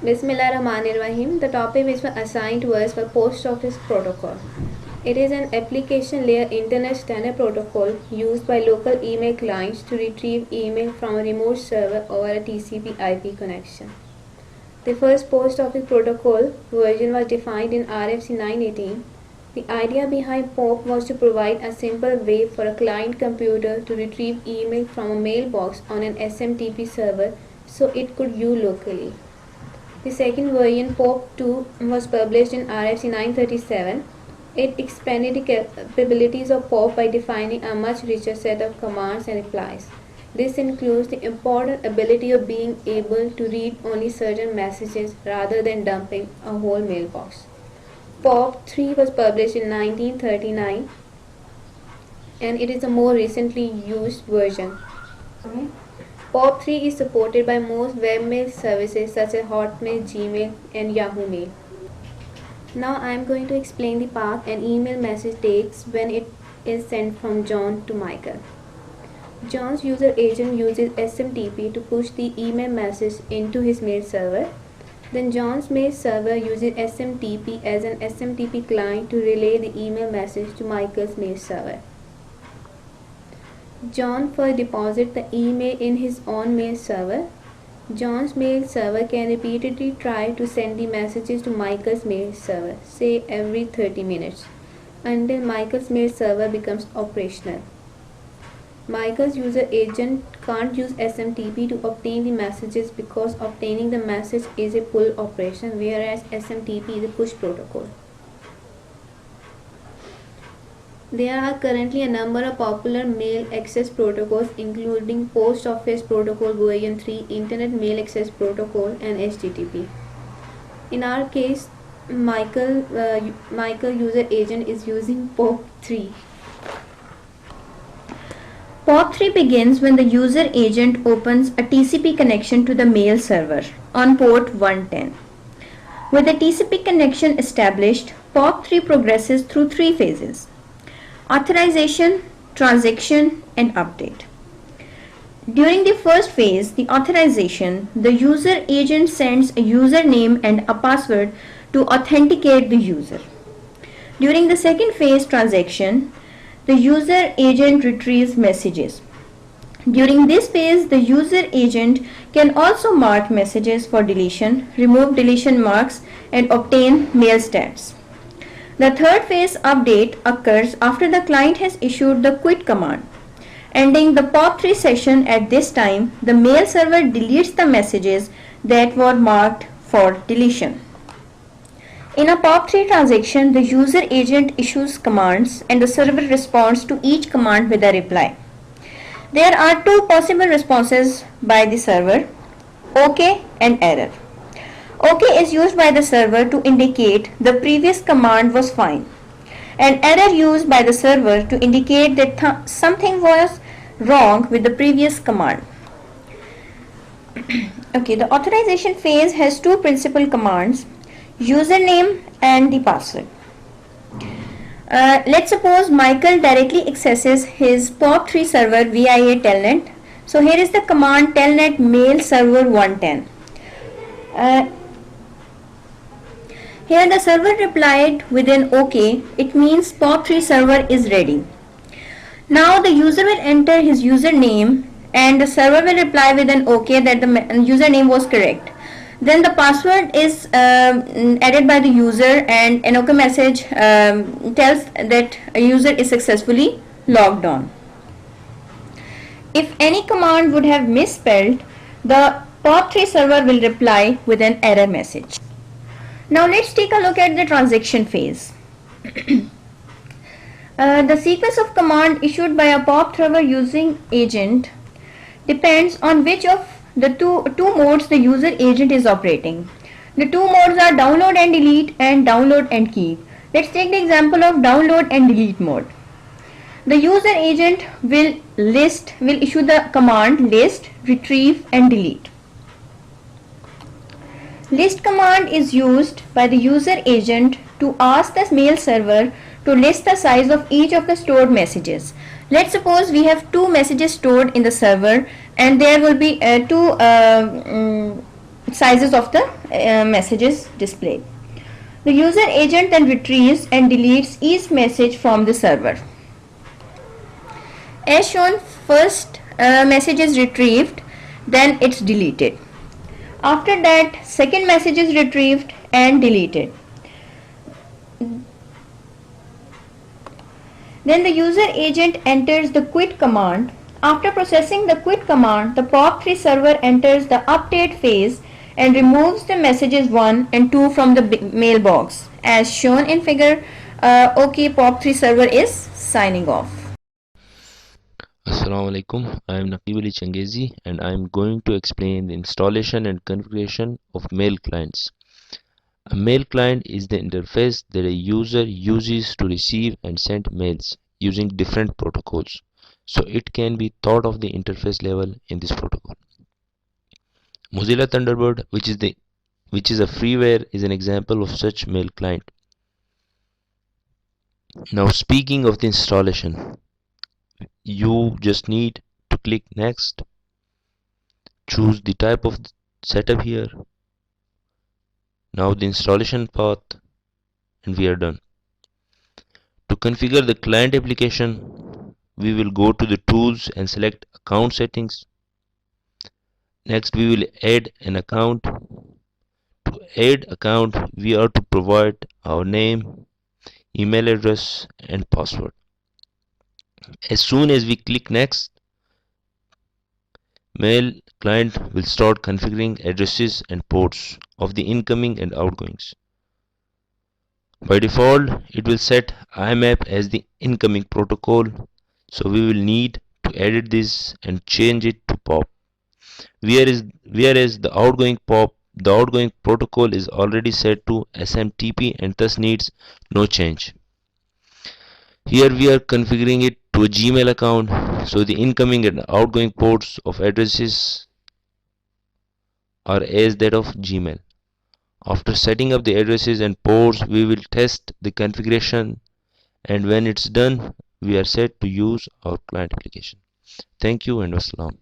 Bismillahirrahmanirrahim. The topic which was assigned to us was Post Office Protocol. It is an application layer internet standard protocol used by local email clients to retrieve email from a remote server over a TCP/IP connection. The first Post Office Protocol version was defined in RFC 918. The idea behind POP was to provide a simple way for a client computer to retrieve email from a mailbox on an SMTP server so it could view locally. The second version, POP2, was published in RFC 937. It expanded the capabilities of POP by defining a much richer set of commands and replies. This includes the important ability of being able to read only certain messages rather than dumping a whole mailbox. POP3 was published in 1939 and it is a more recently used version. POP3 is supported by most webmail services such as Hotmail, Gmail, and Yahoo Mail. Now I am going to explain the path an email message takes when it is sent from John to Michael. John's user agent uses SMTP to push the email message into his mail server. Then John's mail server uses SMTP as an SMTP client to relay the email message to Michael's mail server. John first deposits the email in his own mail server. John's mail server can repeatedly try to send the messages to Michael's mail server, say every 30 minutes, until Michael's mail server becomes operational. Michael's user agent can't use SMTP to obtain the messages because obtaining the message is a pull operation, whereas SMTP is a push protocol. There are currently a number of popular mail access protocols including Post Office Protocol version 3, Internet Mail Access Protocol, and HTTP. In our case, Michael user agent is using POP3. POP3 begins when the user agent opens a TCP connection to the mail server on port 110. With the TCP connection established, POP3 progresses through three phases: authorization, transaction, and update. During the first phase, the authorization, the user agent sends a username and a password to authenticate the user. During the second phase, transaction, the user agent retrieves messages. During this phase, the user agent can also mark messages for deletion, remove deletion marks, and obtain mail stats. The third phase, update, occurs after the client has issued the quit command. Ending the POP3 session at this time, the mail server deletes the messages that were marked for deletion. In a POP3 transaction, the user agent issues commands and the server responds to each command with a reply. There are two possible responses by the server: OK and error. OK is used by the server to indicate the previous command was fine, and error used by the server to indicate that something was wrong with the previous command. Okay, the authorization phase has two principal commands: username and the password. Let's suppose Michael directly accesses his POP3 server via a telnet. So here is the command telnet mail server 110. Here the server replied with an OK. It means POP3 server is ready. Now the user will enter his username and the server will reply with an OK that the username was correct. Then the password is added by the user and an OK message tells that a user is successfully logged on. If any command would have misspelled, the POP3 server will reply with an error message. Now let's take a look at the transaction phase. The sequence of command issued by a POP server using agent depends on which of the two modes the user agent is operating. The two modes are download and delete and download and keep. Let's take the example of download and delete mode. The user agent will issue the command list, retrieve and delete. List command is used by the user agent to ask the mail server to list the size of each of the stored messages. Let's suppose we have two messages stored in the server and there will be two sizes of the messages displayed. The user agent then retrieves and deletes each message from the server. As shown, first message is retrieved, then it's deleted. After that, second message is retrieved and deleted. Then the user agent enters the quit command. After processing the quit command, the POP3 server enters the update phase and removes the messages 1 and 2 from the mailbox. As shown in figure, OK, POP3 server is signing off. Assalamu alaikum. I am Naqib Ali Changezi and I am going to explain the installation and configuration of mail clients. A mail client is the interface that a user uses to receive and send mails using different protocols. So it can be thought of the interface level in this protocol. Mozilla Thunderbird, which is a freeware, is an example of such mail client. Now speaking of the installation, you just need to click next, choose the type of setup here, now the installation path, and we are done. To configure the client application, we will go to the tools and select account settings. Next we will add an account. To add account, we are to provide our name, email address and password. As soon as we click next, mail client will start configuring addresses and ports of the incoming and outgoings. By default, it will set IMAP as the incoming protocol, so we will need to edit this and change it to POP. Whereas the outgoing protocol is already set to SMTP and thus needs no change. Here we are configuring it to a Gmail account, so the incoming and outgoing ports of addresses are as that of Gmail. After setting up the addresses and ports, we will test the configuration, and when it's done, we are set to use our client application. Thank you and wassalam.